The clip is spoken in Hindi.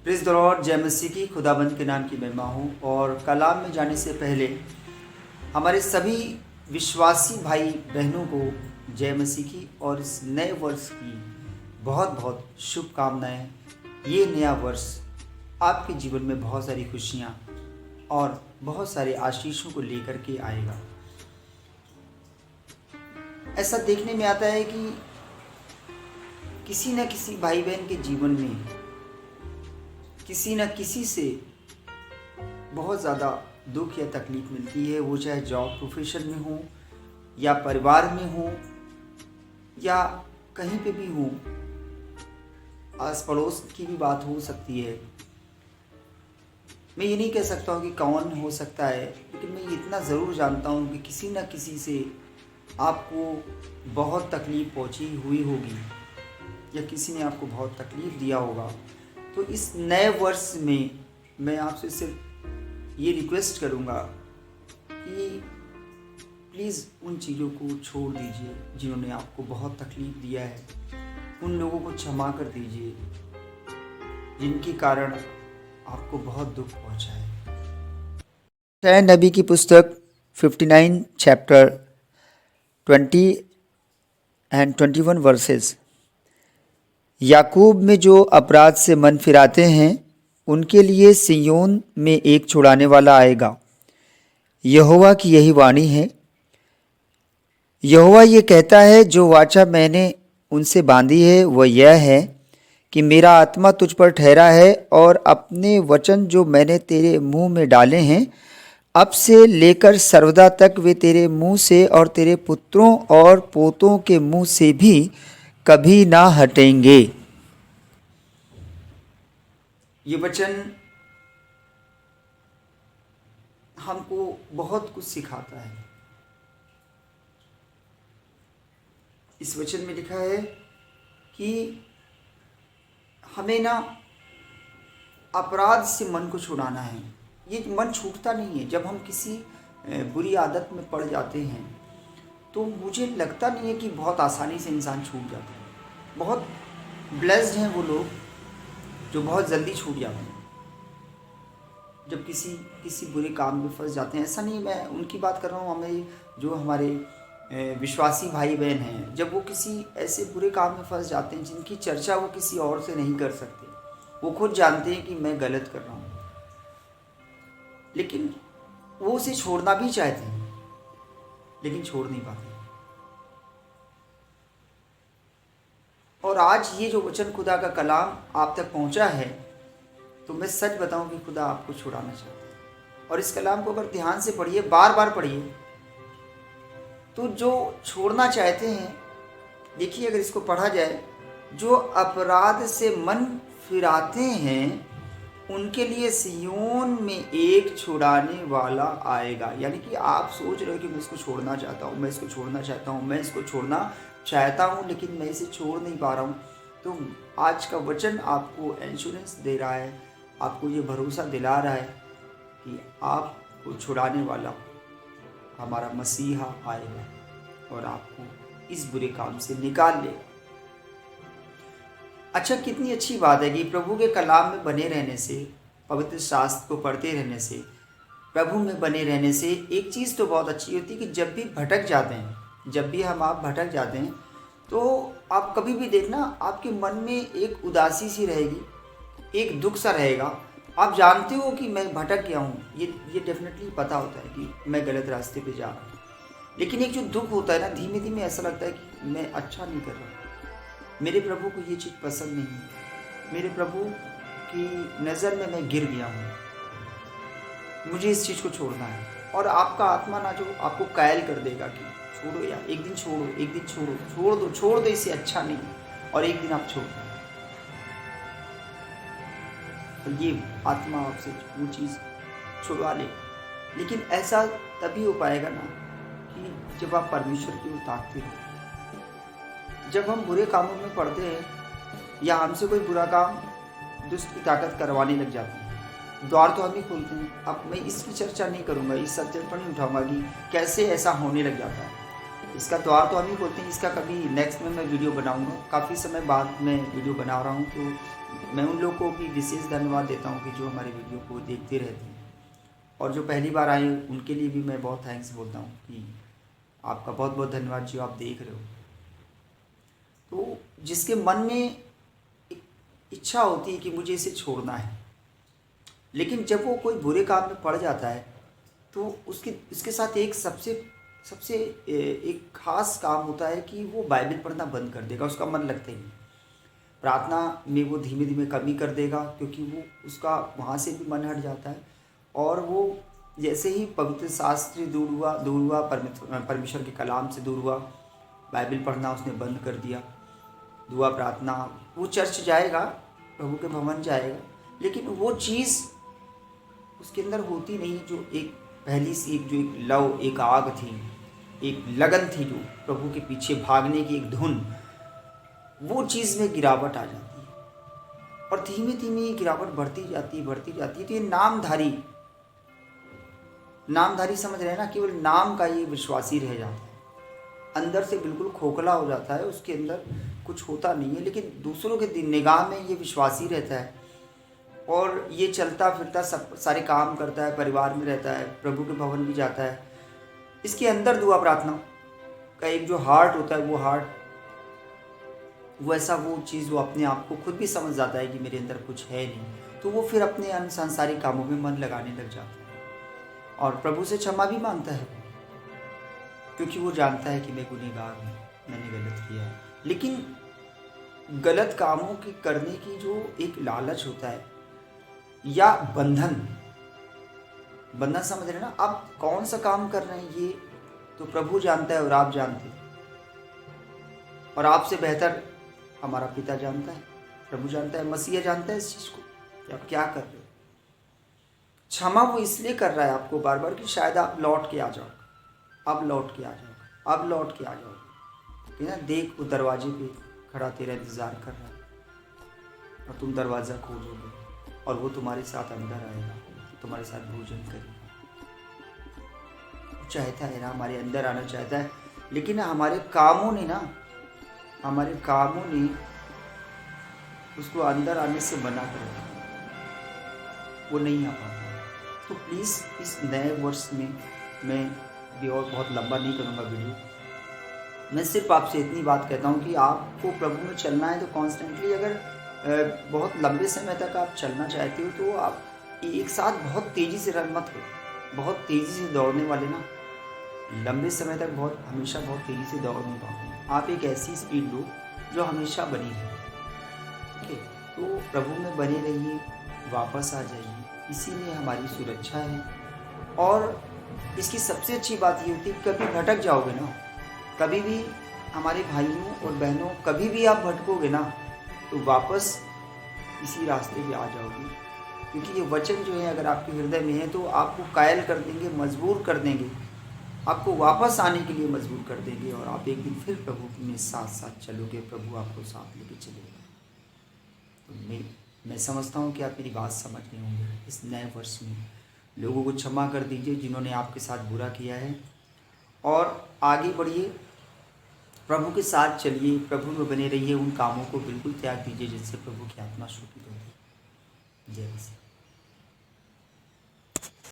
Praise the Lord. जय मसीह की। खुदाबंद के नाम की महिमा हो। और कलाम में जाने से पहले हमारे सभी विश्वासी भाई बहनों को जय मसीह की और इस नए वर्ष की बहुत बहुत शुभकामनाएं। ये नया वर्ष आपके जीवन में बहुत सारी खुशियाँ और बहुत सारे आशीषों को लेकर के आएगा। ऐसा देखने में आता है कि किसी न किसी भाई बहन के जीवन में किसी न किसी से बहुत ज़्यादा दुख या तकलीफ मिलती है। वो चाहे जॉब प्रोफेशन में हो या परिवार में हो या कहीं पे भी हो, आस पड़ोस की भी बात हो सकती है। मैं ये नहीं कह सकता हूँ कि कौन हो सकता है, लेकिन मैं इतना ज़रूर जानता हूँ कि किसी न किसी से आपको बहुत तकलीफ़ पहुँची हुई होगी या किसी ने आपको बहुत तकलीफ़ दिया होगा। तो इस नए वर्ष में मैं आपसे सिर्फ ये रिक्वेस्ट करूँगा कि प्लीज़ उन चीज़ों को छोड़ दीजिए जिन्होंने आपको बहुत तकलीफ़ दिया है। उन लोगों को क्षमा कर दीजिए जिनके कारण आपको बहुत दुख पहुँचा है। नबी की पुस्तक 59 चैप्टर 20 and 21 वर्सेस। याकूब में जो अपराध से मन फिराते हैं उनके लिए सिय्योन में एक छुड़ाने वाला आएगा। यहोवा की यही वाणी है। यहोवा ये कहता है, जो वाचा मैंने उनसे बांधी है वह यह है कि मेरा आत्मा तुझ पर ठहरा है और अपने वचन जो मैंने तेरे मुंह में डाले हैं अब से लेकर सर्वदा तक वे तेरे मुंह से और तेरे पुत्रों और पोतों के मुंह से भी कभी ना हटेंगे। ये वचन हमको बहुत कुछ सिखाता है। इस वचन में लिखा है कि हमें ना अपराध से मन को छुड़ाना है। ये मन छूटता नहीं है। जब हम किसी बुरी आदत में पड़ जाते हैं तो मुझे लगता नहीं है कि बहुत आसानी से इंसान छूट जाता है। बहुत ब्लेस्ड हैं वो लोग जो बहुत जल्दी छूट जाते हैं जब किसी बुरे काम में फंस जाते हैं। ऐसा नहीं, मैं उनकी बात कर रहा हूँ, हमें जो हमारे विश्वासी भाई बहन हैं, जब वो किसी ऐसे बुरे काम में फंस जाते हैं जिनकी चर्चा वो किसी और से नहीं कर सकते। वो खुद जानते हैं कि मैं गलत कर रहा हूँ, लेकिन वो उसे छोड़ना भी चाहते हैं लेकिन छोड़ नहीं पाते। और आज ये जो वचन खुदा का कलाम आप तक पहुंचा है तो मैं सच बताऊं कि खुदा आपको छुड़ाना चाहता है। और इस कलाम को अगर ध्यान से पढ़िए, बार बार पढ़िए, तो जो छोड़ना चाहते हैं, देखिए अगर इसको पढ़ा जाए, जो अपराध से मन फिराते हैं उनके लिए सिय्योन में एक छुड़ाने वाला आएगा। यानी कि आप सोच रहे हो कि मैं इसको छोड़ना चाहता हूँ, मैं इसको छोड़ना चाहता हूँ, मैं इसको छोड़ना चाहता हूँ, लेकिन मैं इसे छोड़ नहीं पा रहा हूँ। तो आज का वचन आपको एश्योरेंस दे रहा है, आपको ये भरोसा दिला रहा है कि आपको छुड़ाने वाला हमारा मसीहा आएगा और आपको इस बुरे काम से निकाल लेगा। अच्छा, कितनी अच्छी बात है कि प्रभु के कलाम में बने रहने से, पवित्र शास्त्र को पढ़ते रहने से, प्रभु में बने रहने से एक चीज़ तो बहुत अच्छी होती है कि जब भी भटक जाते हैं, जब भी आप भटक जाते हैं तो आप कभी भी देखना आपके मन में एक उदासी सी रहेगी, एक दुख सा रहेगा। आप जानते हो कि मैं भटक गया हूँ, ये डेफिनेटली पता होता है कि मैं गलत रास्ते पे जा रहा हूँ, लेकिन एक जो दुख होता है ना, धीमे धीमे ऐसा लगता है कि मैं अच्छा नहीं कर रहा, मेरे प्रभु को ये चीज़ पसंद नहीं है, मेरे प्रभु की नज़र में मैं गिर गया हूँ, मुझे इस चीज़ को छोड़ना है। और आपका आत्मा ना जो आपको कायल कर देगा कि छोड़ो यार, एक दिन छोड़ो, एक दिन छोड़ो, छोड़ दो इसे, अच्छा नहीं, और एक दिन आप छोड़ दो। तो ये आत्मा आपसे वो चीज़ छुड़वा ले। लेकिन ऐसा तभी हो पाएगा ना कि जब आप परमेश्वर की ओर ताकते हो। जब हम बुरे कामों में पड़ते हैं या हमसे कोई बुरा काम दुष्ट की ताकत करवाने लग जाती है, द्वार तो हम ही खोलते हैं। अब मैं इसकी चर्चा नहीं करूंगा, इस सब्जेक्ट पर नहीं उठाऊंगा कि कैसे ऐसा होने लग जाता है, इसका द्वार तो हम ही खोलते हैं। इसका कभी नेक्स्ट में मैं वीडियो बनाऊंगा। काफ़ी समय बाद मैं वीडियो बना रहा हूँ, तो मैं उन लोगों को भी विशेष धन्यवाद देता हूँ कि जो हमारे वीडियो को देखते रहते हैं, और जो पहली बार आए उनके लिए भी मैं बहुत थैंक्स बोलता हूँ कि आपका बहुत बहुत धन्यवाद जो आप देख रहे हो। तो जिसके मन में एक इच्छा होती है कि मुझे इसे छोड़ना है, लेकिन जब वो कोई बुरे काम में पड़ जाता है तो उसके साथ एक सबसे सबसे एक खास काम होता है कि वो बाइबल पढ़ना बंद कर देगा। उसका मन लगता ही नहीं, प्रार्थना में वो धीमे धीमे कमी कर देगा, क्योंकि वो उसका वहाँ से भी मन हट जाता है। और वो जैसे ही पवित्र शास्त्र दूर हुआ, परमेश्वर के कलाम से दूर हुआ, बाइबल पढ़ना उसने बंद कर दिया, दुआ प्रार्थना, वो चर्च जाएगा, प्रभु के भवन जाएगा, लेकिन वो चीज़ उसके अंदर होती नहीं जो एक पहली सी एक जो एक लव, एक आग थी, एक लगन थी, जो प्रभु के पीछे भागने की एक धुन, वो चीज़ में गिरावट आ जाती है। और धीमे धीमे ये गिरावट बढ़ती जाती है। तो ये नामधारी समझ रहे हैं ना, केवल नाम का ये विश्वासी रह जाता है, अंदर से बिल्कुल खोखला हो जाता है, उसके अंदर कुछ होता नहीं है, लेकिन दूसरों के निगाह में ये विश्वासी रहता है और ये चलता फिरता सब सारे काम करता है, परिवार में रहता है, प्रभु के भवन भी जाता है। इसके अंदर दुआ प्रार्थना का एक जो हार्ट होता है, वो हार्ट वैसा वो चीज़ वो अपने आप को खुद भी समझ जाता है कि मेरे अंदर कुछ है नहीं, तो वो फिर अपने अन्य सांसारिक कामों में मन लगाने लग जाता है और प्रभु से क्षमा भी मांगता है, क्योंकि वो जानता है कि मैं गुनहगार हूँ, मैंने गलत किया है। लेकिन गलत कामों की करने की जो एक लालच होता है या बंधन समझ रहे ना, आप कौन सा काम कर रहे हैं ये तो प्रभु जानता है और आप जानते हैं, और आपसे बेहतर हमारा पिता जानता है, प्रभु जानता है, मसीहा जानता है इस चीज़ को कि आप क्या कर रहे हो। क्षमा वो इसलिए कर रहा है आपको बार बार कि शायद आप लौट के आ जाओगे, अब लौट के आ जाओगे, कि ना देख वो दरवाजे पे खड़ा तेरा इंतज़ार कर रहा है और तुम दरवाज़ा खोलोगे और वो तुम्हारे साथ अंदर आएगा, तुम्हारे साथ भोजन करेगा। वो चाहता है ना, हमारे अंदर आना चाहता है, लेकिन हमारे कामों ने उसको अंदर आने से मना कर दिया, वो नहीं आ पाता। तो प्लीज़ इस नए वर्ष में मैं भी और बहुत लंबा नहीं करूँगा वीडियो, मैं सिर्फ आपसे इतनी बात कहता हूँ कि आपको प्रभु में चलना है तो कॉन्स्टेंटली, अगर बहुत लंबे समय तक आप चलना चाहते हो तो आप एक साथ बहुत तेज़ी से रन मत हो। बहुत तेज़ी से दौड़ने वाले ना लंबे समय तक हमेशा बहुत तेज़ी से दौड़ नहीं पाते। आप एक ऐसी स्पीड लो जो हमेशा बनी रहे। ठीक है, तो प्रभु में बने रहिए, वापस आ जाइए, इसी में हमारी सुरक्षा है। और इसकी सबसे अच्छी बात ये होती है, कभी भटक जाओगे ना, कभी भी हमारे भाइयों और बहनों, कभी भी आप भटकोगे ना तो वापस इसी रास्ते पे आ जाओगे, क्योंकि ये वचन जो है अगर आपके हृदय में है तो आपको कायल कर देंगे, मजबूर कर देंगे, आपको वापस आने के लिए मजबूर कर देंगे, और आप एक दिन फिर प्रभु में साथ साथ चलोगे, प्रभु आपको साथ लेके चलेगा। तो मैं समझता हूँ कि आप मेरी बात समझ रहे होंगे। इस नए वर्ष में लोगों को क्षमा कर दीजिए जिन्होंने आपके साथ बुरा किया है, और आगे बढ़िए, प्रभु के साथ चलिए, प्रभु में बने रहिए, उन कामों को बिल्कुल त्याग दीजिए जिनसे प्रभु की आत्मा शोकित होती है। जय मसीह।